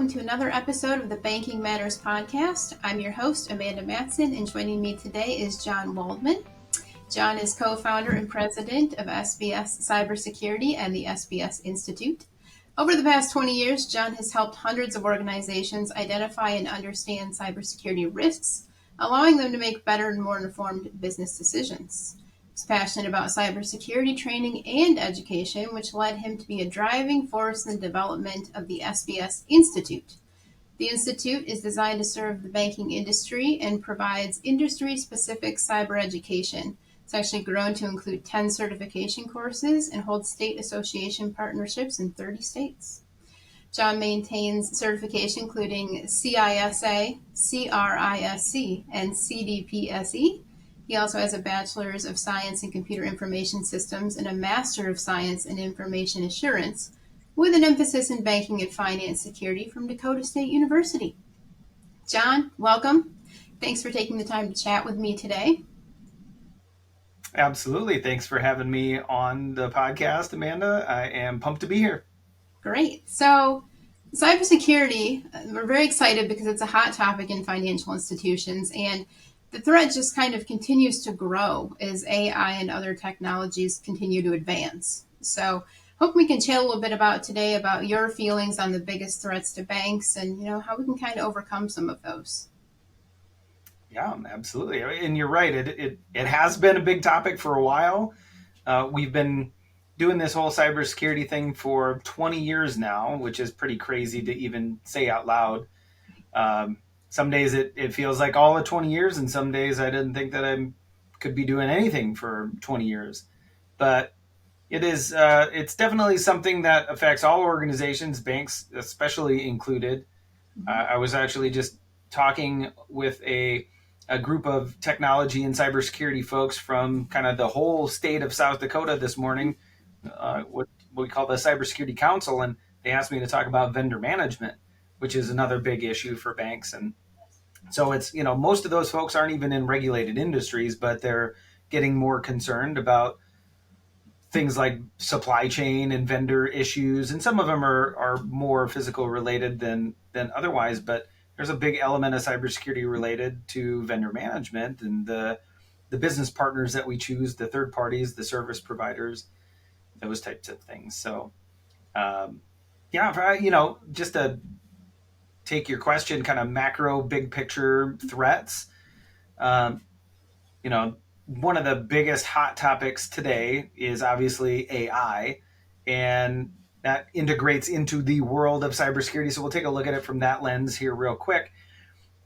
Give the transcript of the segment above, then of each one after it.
welcome to another episode of the Banking Matters podcast. I'm your host, Amanda Matson, and joining me today is John Waldman. John is co-founder and president of SBS Cybersecurity and the SBS Institute. Over the past 20 years, John has helped hundreds of organizations identify and understand cybersecurity risks, allowing them to make better and more informed business decisions. He's passionate about cybersecurity training and education, which led him to be a driving force in the development of the SBS Institute. The Institute is designed to serve the banking industry and provides industry-specific cyber education. It's actually grown to include 10 certification courses and holds state association partnerships in 30 states. John maintains certification including CISA, CRISC, and CDPSE. He also has a Bachelor's of Science in Computer Information Systems and a Master of Science in Information Assurance, with an emphasis in banking and finance security from Dakota State University. John, welcome. Thanks for taking the time to chat with me today. Absolutely. Thanks for having me on the podcast, Amanda. I am pumped to be here. Great. So, cybersecurity, we're very excited because it's a hot topic in financial institutions, and the threat just kind of continues to grow as AI and other technologies continue to advance. So, hope we can chat a little bit about today about your feelings on the biggest threats to banks and how we can kind of overcome some of those. Yeah, absolutely. And you're right. It has been a big topic for a while. We've been doing this whole cybersecurity thing for 20 years now, which is pretty crazy to even say out loud. Some days it feels like all of 20 years, and some days I didn't think that I could be doing anything for 20 years. But it's definitely something that affects all organizations, banks especially included. I was actually just talking with a group of technology and cybersecurity folks from kind of the whole state of South Dakota this morning, what we call the Cybersecurity Council, and they asked me to talk about vendor management, which is another big issue for banks. And so it's, most of those folks aren't even in regulated industries, but they're getting more concerned about things like supply chain and vendor issues. And some of them are more physical related than otherwise, but there's a big element of cybersecurity related to vendor management and the business partners that we choose, the third parties, the service providers, those types of things. So, just to take your question, kind of macro, big picture threats, one of the biggest hot topics today is obviously AI, and that integrates into the world of cybersecurity. So we'll take a look at it from that lens here real quick,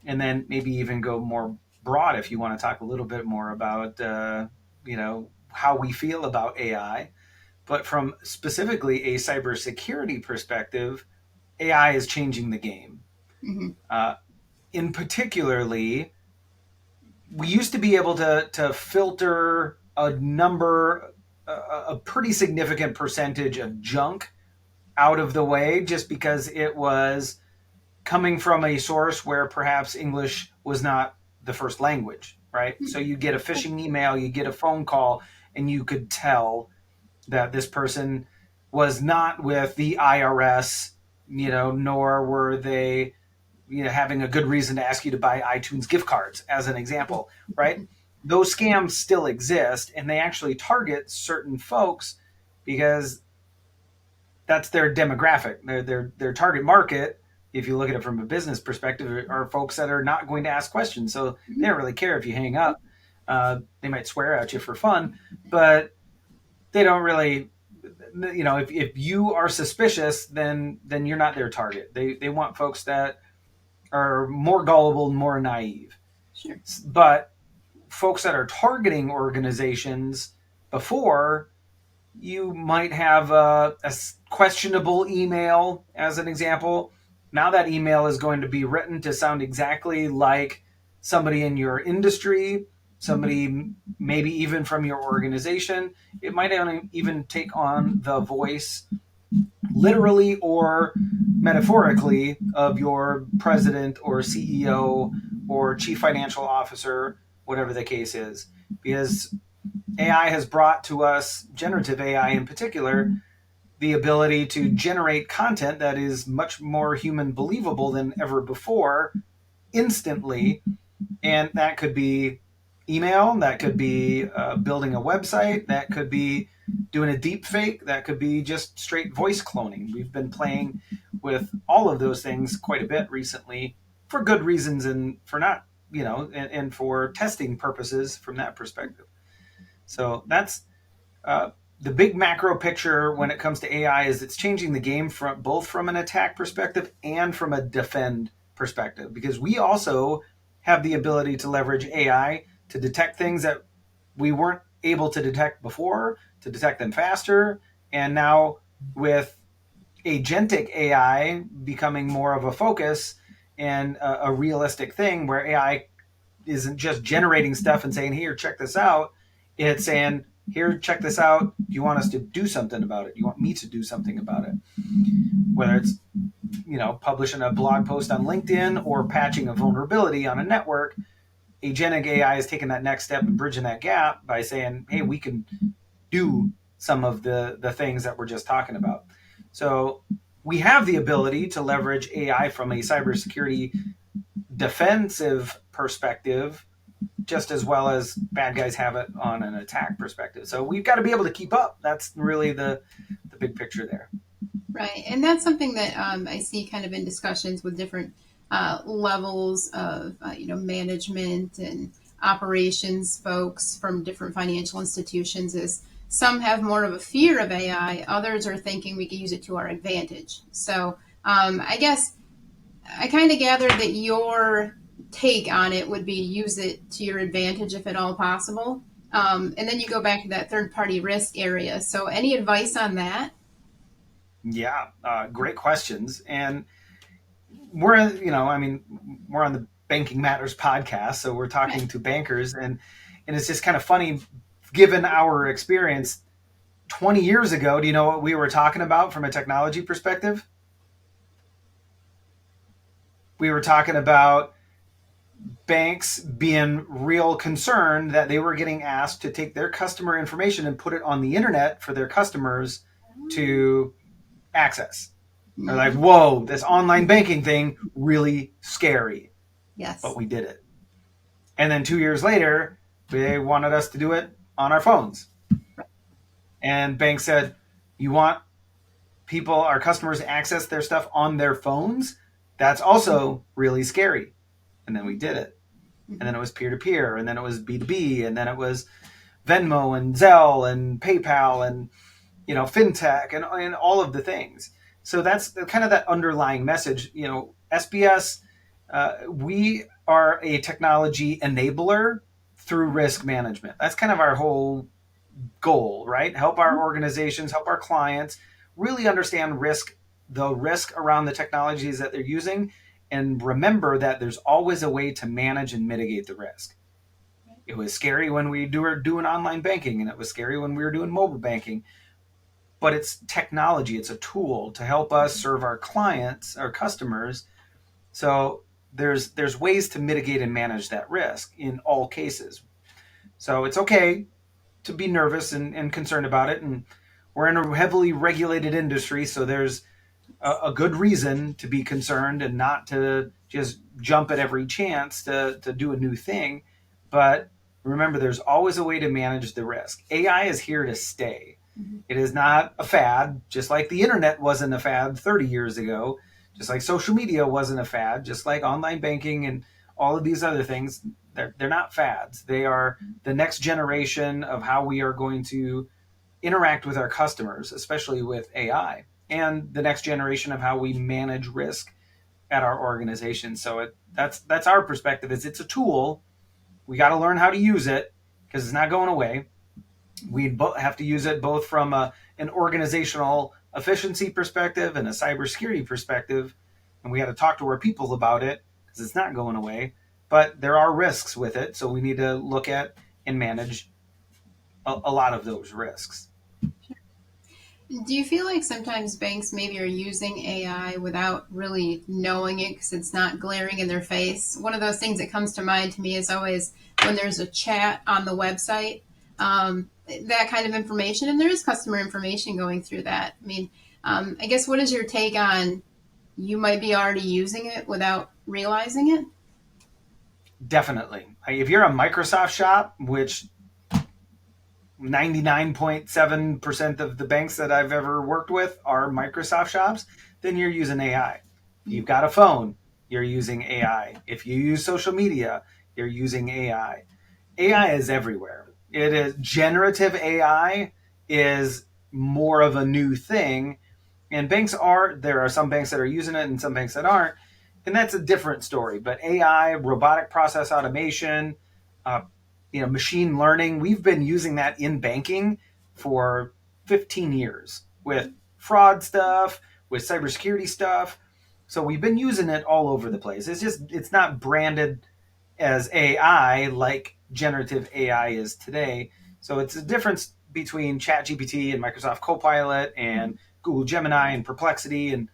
and then maybe even go more broad if you want to talk a little bit more about, how we feel about AI. But from specifically a cybersecurity perspective, AI is changing the game. Mm-hmm. In particularly, we used to be able to filter a pretty significant percentage of junk out of the way just because it was coming from a source where perhaps English was not the first language, right? So you get a phishing email, you get a phone call, and you could tell that this person was not with the IRS, nor were they having a good reason to ask you to buy iTunes gift cards, as an example, right? Those scams still exist, and they actually target certain folks because that's their demographic. Their target market, if you look at it from a business perspective, are folks that are not going to ask questions. So they don't really care if you hang up. They might swear at you for fun, but they don't really, if you are suspicious, then you're not their target. They want folks that are more gullible and more naive. Sure. But folks that are targeting organizations before, you might have a questionable email, as an example. Now that email is going to be written to sound exactly like somebody in your industry, somebody maybe even from your organization. It might even take on the voice, literally or metaphorically, of your president or CEO or chief financial officer, whatever the case is. Because AI has brought to us, generative AI in particular, the ability to generate content that is much more human believable than ever before instantly. And that could be email, that could be building a website, that could be doing a deep fake, that could be just straight voice cloning. We've been playing with all of those things quite a bit recently for good reasons and for not, and for testing purposes from that perspective. So that's uh, the big macro picture when it comes to AI is it's changing the game from both from an attack perspective and from a defend perspective, because we also have the ability to leverage AI to detect things that we weren't able to detect before, to detect them faster. And now with agentic AI becoming more of a focus and a realistic thing where AI isn't just generating stuff and saying, here, check this out. It's saying, here, check this out. Do you want us to do something about it? Do you want me to do something about it? Whether it's, publishing a blog post on LinkedIn or patching a vulnerability on a network, agentic AI is taking that next step and bridging that gap by saying, hey, we can do some of the things that we're just talking about. So we have the ability to leverage AI from a cybersecurity defensive perspective just as well as bad guys have it on an attack perspective. So we've got to be able to keep up. That's really the big picture there. Right, and that's something that I see kind of in discussions with different levels of management and operations folks from different financial institutions. Is some have more of a fear of AI, others are thinking we can use it to our advantage. So I guess I kind of gathered that your take on it would be use it to your advantage if at all possible. And then you go back to that third party risk area. So any advice on that? Yeah, great questions. And we're, we're on the Banking Matters podcast, so we're talking to bankers, and it's just kind of funny, given our experience 20 years ago. Do you know what we were talking about from a technology perspective? We were talking about banks being real concerned that they were getting asked to take their customer information and put it on the internet for their customers to access. They're like, Mm-hmm. whoa, this online banking thing, really scary. But Yes. we did it. And then 2 years later, they wanted us to do it on our phones. And banks said, you want people, our customers, to access their stuff on their phones? That's also really scary. And then we did it. And then it was peer to peer, and then it was B2B, and then it was Venmo and Zelle and PayPal and fintech and all of the things. So that's kind of that underlying message. SBS, we are a technology enabler through risk management. That's kind of our whole goal, right? Help our organizations, help our clients really understand risk, the risk around the technologies that they're using, and remember that there's always a way to manage and mitigate the risk. It was scary when we were doing online banking, and it was scary when we were doing mobile banking, but it's technology, it's a tool to help us serve our clients, our customers. So there's ways to mitigate and manage that risk in all cases. So it's okay to be nervous and concerned about it. And we're in a heavily regulated industry, so there's a good reason to be concerned and not to just jump at every chance to do a new thing. But remember, there's always a way to manage the risk. AI is here to stay. Mm-hmm. It is not a fad, just like the internet wasn't a fad 30 years ago, just like social media wasn't a fad, just like online banking and all of these other things. They're not fads. They are the next generation of how we are going to interact with our customers, especially with AI, and the next generation of how we manage risk at our organization. So that's our perspective. Is it's a tool. We got to learn how to use it because it's not going away. We have to use it both from an organizational efficiency perspective and a cybersecurity perspective, and we got to talk to our people about it because it's not going away. But there are risks with it, so we need to look at and manage a lot of those risks. Do you feel like sometimes banks maybe are using AI without really knowing it because it's not glaring in their face? One of those things that comes to mind to me is always when there's a chat on the website. that kind of information, and there is customer information going through that. I mean, I guess what is your take on you might be already using it without realizing it? Definitely. If you're a Microsoft shop, which 99.7% of the banks that I've ever worked with are Microsoft shops, then you're using AI. If you've got a phone, you're using AI. If you use social media, you're using AI. AI is everywhere. It is generative AI is more of a new thing. And there are some banks that are using it and some banks that aren't. And that's a different story. But AI, robotic process automation, uh, machine learning, we've been using that in banking for 15 years with fraud stuff, with cybersecurity stuff. So we've been using it all over the place. It's not branded as AI like generative AI is today. So it's a difference between ChatGPT and Microsoft Copilot and Google Gemini and Perplexity and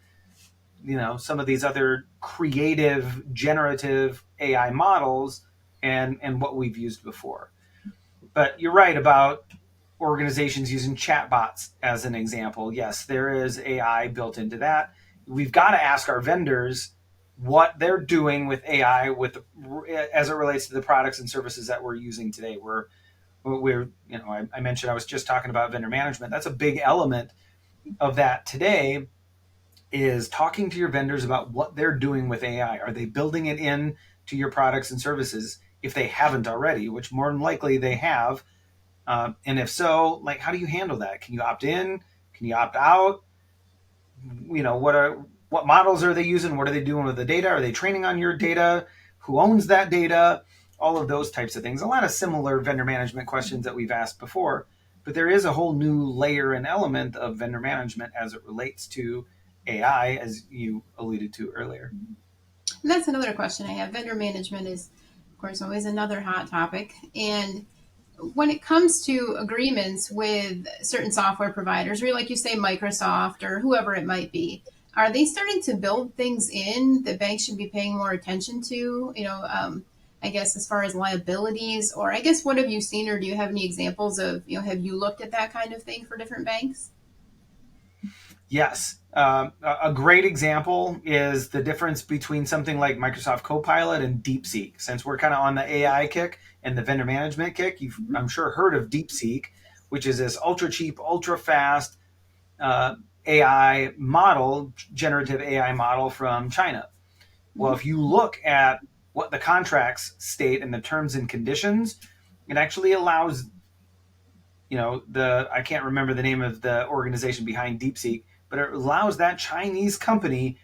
some of these other creative generative AI models and what we've used before. But you're right about organizations using chatbots as an example. Yes, there is AI built into that. We've got to ask our vendors what they're doing with AI as it relates to the products and services that we're using today. I mentioned I was just talking about vendor management. That's a big element of that today is talking to your vendors about what they're doing with AI. Are they building it in to your products and services if they haven't already, which more than likely they have? And if so, like, how do you handle that? Can you opt in? Can you opt out? What models are they using? What are they doing with the data? Are they training on your data? Who owns that data? All of those types of things. A lot of similar vendor management questions that we've asked before, but there is a whole new layer and element of vendor management as it relates to AI, as you alluded to earlier. And that's another question I have. Vendor management is, of course, always another hot topic. And when it comes to agreements with certain software providers, or like you say, Microsoft or whoever it might be, are they starting to build things in that banks should be paying more attention to? I guess as far as liabilities, or I guess what have you seen, or do you have any examples of, have you looked at that kind of thing for different banks? Yes. A great example is the difference between something like Microsoft Copilot and DeepSeek. Since we're kind of on the AI kick and the vendor management kick, you've, I'm sure, heard of DeepSeek, which is this ultra cheap, ultra fast AI model, generative AI model from China. Well, Mm-hmm. if you look at what the contracts state and the terms and conditions, it actually allows I can't remember the name of the organization behind DeepSeek, but it allows that Chinese company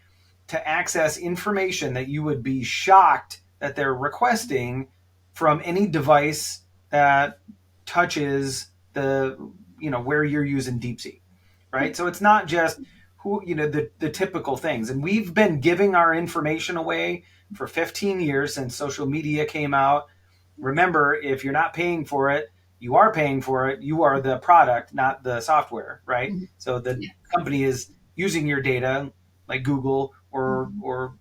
to access information that you would be shocked that they're requesting from any device that touches where you're using DeepSeek, right? So it's not just the typical things, and we've been giving our information away for 15 years since social media came out. Remember, if you're not paying for it, you are paying for it. You are the product, not the software, right? Mm-hmm. So the Yeah. company is using your data, like Google or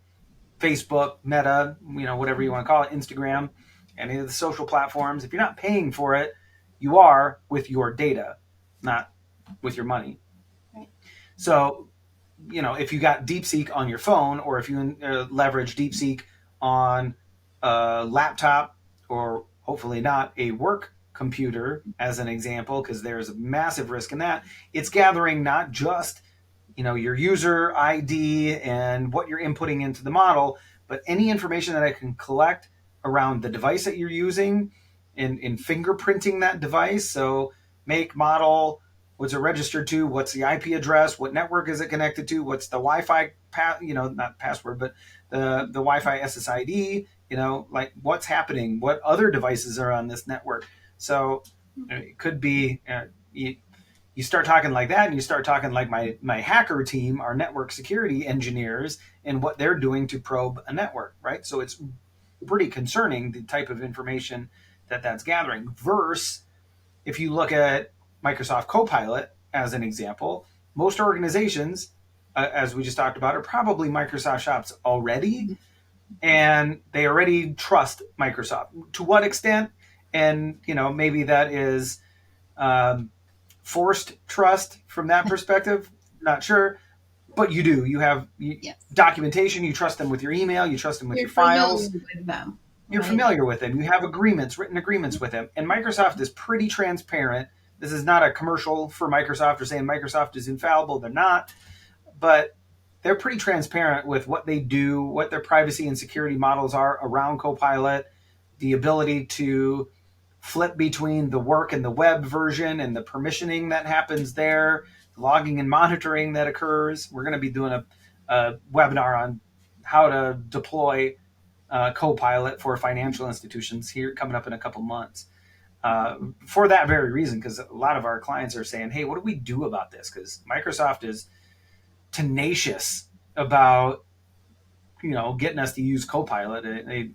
Facebook, Meta, whatever you want to call it, Instagram, any of the social platforms. If you're not paying for it, you are with your data, not with your money. Right. So, if you got DeepSeek on your phone, or if you leverage DeepSeek on a laptop, or hopefully not a work computer, as an example, because there's a massive risk in that, it's gathering not just your user ID and what you're inputting into the model, but any information that I can collect around the device that you're using in fingerprinting that device. So make, model, what's it registered to, what's the IP address, what network is it connected to, what's the Wi-Fi, not password, but the Wi-Fi SSID, like what's happening, what other devices are on this network. So it could be, you start talking like that and you start talking like my hacker team, our network security engineers, and what they're doing to probe a network, right? So it's pretty concerning, the type of information that's gathering. Versus if you look at Microsoft Copilot as an example, most organizations, as we just talked about, are probably Microsoft shops already, and they already trust Microsoft. To what extent? And maybe that is um, forced trust from that perspective. Not sure, but you do. You have Yes. documentation. You trust them with your email. You trust them with You're your familiar files. with them, You're right? familiar with them. You have agreements, written agreements with them. And Microsoft is pretty transparent. This is not a commercial for Microsoft or saying Microsoft is infallible. They're not, but they're pretty transparent with what they do, what their privacy and security models are around Copilot, the ability to flip between the work and the web version and the permissioning that happens there, logging and monitoring that occurs. We're going to be doing a webinar on how to deploy Copilot for financial institutions here coming up in a couple months. For that very reason, because a lot of our clients are saying, "Hey, what do we do about this?" Because Microsoft is tenacious about getting us to use Copilot. And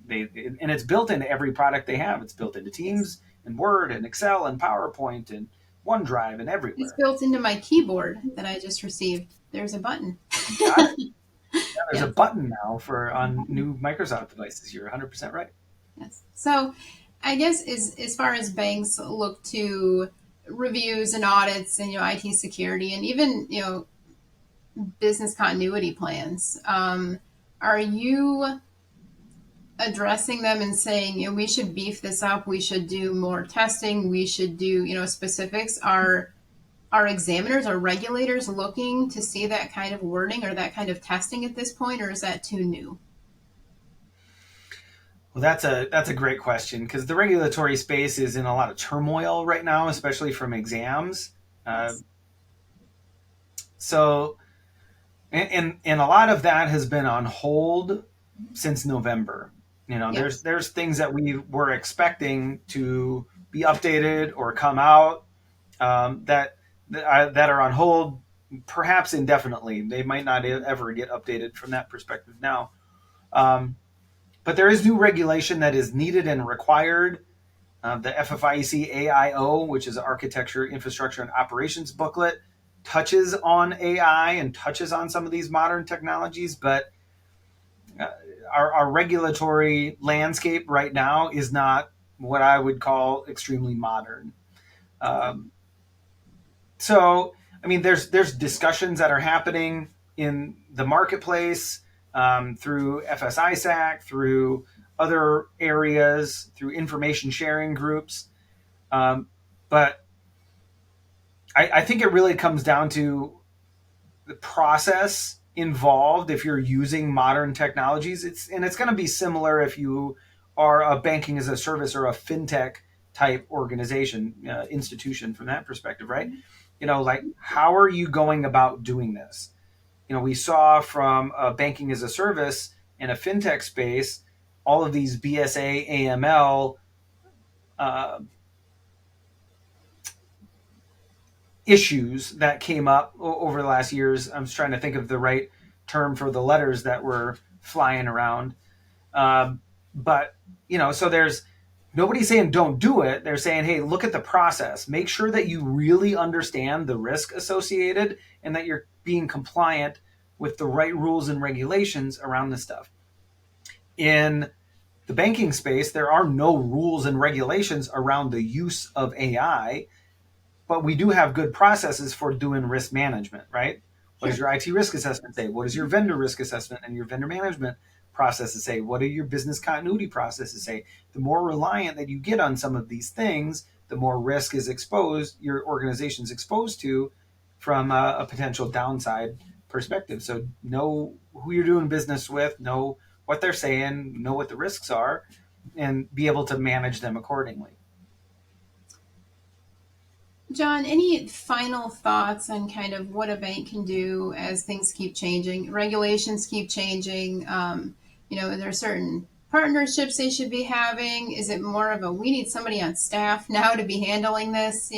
it's built into every product they have. It's built into Yes. Teams and Word and Excel and PowerPoint and OneDrive and It's everywhere. built into my keyboard that I just received. There's a button. You got it. Yeah, there's a Yes. button now for on new Microsoft devices. You're 100% right. Yes. So, I guess as far as banks look to reviews and audits and IT security and even business continuity plans, are you addressing them and saying we should beef this up, we should do more testing, we should do specifics? Are examiners or regulators looking to see that kind of wording or that kind of testing at this point, or is that too new? Well, that's a great question because the regulatory space is in a lot of turmoil right now, especially from exams. Uh, Yes. so, and a lot of that has been on hold since November. There's Yes. there's things that we were expecting to be updated or come out that are on hold, perhaps indefinitely. They might not ever get updated from that perspective now. Um, but there is new regulation that is needed and required. The FFIEC AIO, which is Architecture, Infrastructure, and Operations booklet, touches on AI and touches on some of these modern technologies, but uh, our regulatory landscape right now is not what I would call extremely modern. Um, so, I mean, there's discussions that are happening in the marketplace through FSISAC, through other areas, through information sharing groups. Um, but I think it really comes down to the process involved if you're using modern technologies. It's going to be similar if you are a banking as a service or a fintech type organization institution from that perspective, right? Like how are you going about doing this? We saw from banking as a service in a fintech space all of these BSA AML uh, issues that came up over the last years. I'm just trying to think of the right term for the letters that were flying around. But so there's nobody saying don't do it. They're saying, hey, look at the process. Make sure that you really understand the risk associated and that you're being compliant with the right rules and regulations around this stuff. In the banking space, there are no rules and regulations around the use of AI, but we do have good processes for doing risk management, right? What does Sure. your IT risk assessment say? What does your vendor risk assessment and your vendor management processes say? What do your business continuity processes say? The more reliant that you get on some of these things, the more risk is exposed, your organization's exposed to from a potential downside perspective. So know who you're doing business with, know what they're saying, know what the risks are, and be able to manage them accordingly. John, any final thoughts on kind of what a bank can do as things keep changing, regulations keep changing? There are certain partnerships they should be having. Is it more of a we need somebody on staff now to be handling this?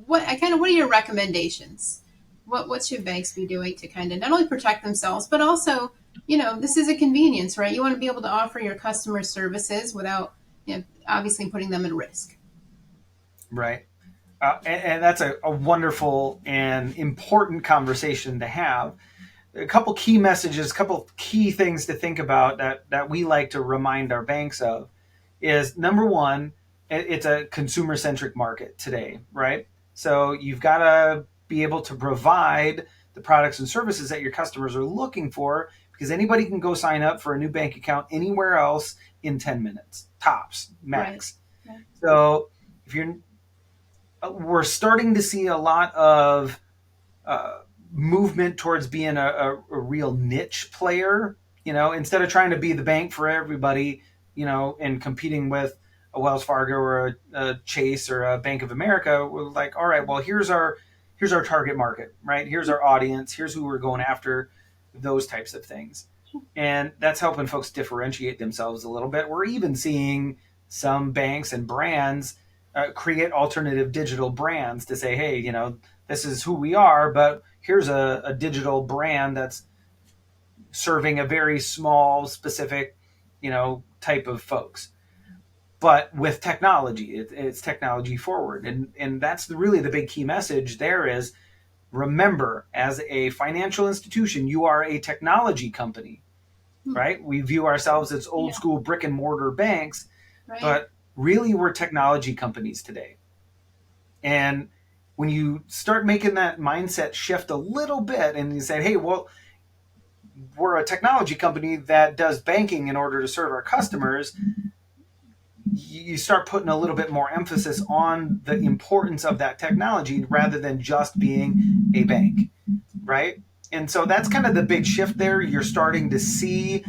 What are your recommendations? What should banks be doing to kind of not only protect themselves but also this is a convenience, right? You want to be able to offer your customer services without obviously putting them at risk. Right. And that's a wonderful and important conversation to have. A couple key messages, a couple key things to think about that we like to remind our banks of is number one, it's a consumer centric market today, right? So you've got to be able to provide the products and services that your customers are looking for, because anybody can go sign up for a new bank account anywhere else in 10 minutes, tops, Right. max. Right. So if you're, we're starting to see a lot of uh, movement towards being a real niche player. Instead of trying to be the bank for everybody, and competing with a Wells Fargo or a Chase or a Bank of America, we're like, all right, well, here's our target market, right? Here's our audience. Here's who we're going after. Those types of things, and that's helping folks differentiate themselves a little bit. We're even seeing some banks and brands create alternative digital brands to say, hey, this is who we are, but here's a digital brand that's serving a very small, specific, type of folks. But with technology, it's technology forward, and that's really the big key message. There is, remember, as a financial institution, you are a technology company, Hmm. right? We view ourselves as old Yeah. school brick and mortar banks, Right. but really we're technology companies today. And when you start making that mindset shift a little bit and you say, hey, well, we're a technology company that does banking in order to serve our customers, you start putting a little bit more emphasis on the importance of that technology rather than just being a bank, right? And so that's kind of the big shift there. You're starting to see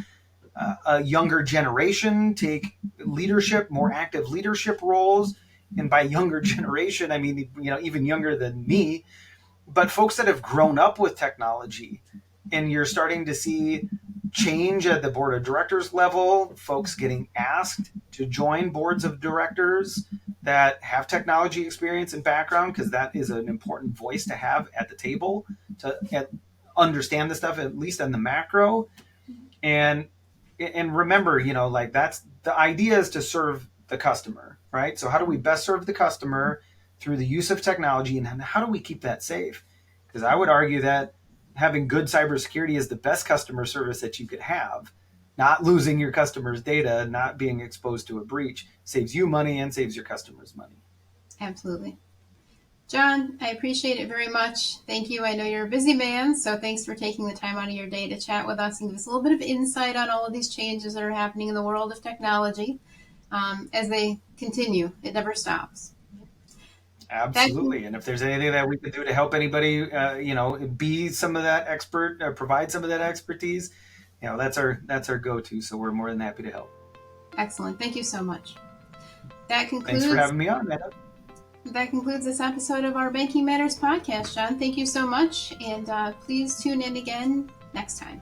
a younger generation take leadership, more active leadership roles. And by younger generation, I mean, even younger than me, but folks that have grown up with technology. And you're starting to see change at the board of directors level, folks getting asked to join boards of directors that have technology experience and background, because that is an important voice to have at the table to understand the stuff, at least on the macro. And and remember, like, that's the idea, is to serve the customer, right? So how do we best serve the customer through the use of technology, and how do we keep that safe? Because I would argue that having good cybersecurity is the best customer service that you could have. Not losing your customers' data, not being exposed to a breach, saves you money and saves your customers money. Absolutely. John, I appreciate it very much. Thank you. I know you're a busy man, so thanks for taking the time out of your day to chat with us and give us a little bit of insight on all of these changes that are happening in the world of technology as they continue. It never stops. That Absolutely. And if there's anything that we could do to help anybody, be some of that expert, provide some of that expertise, that's our go-to. So we're more than happy to help. excellent. Thank you so much. That Thanks for concludes having me on, man. that concludes this episode of our Banking Matters podcast. John, thank you so much, and please tune in again next time.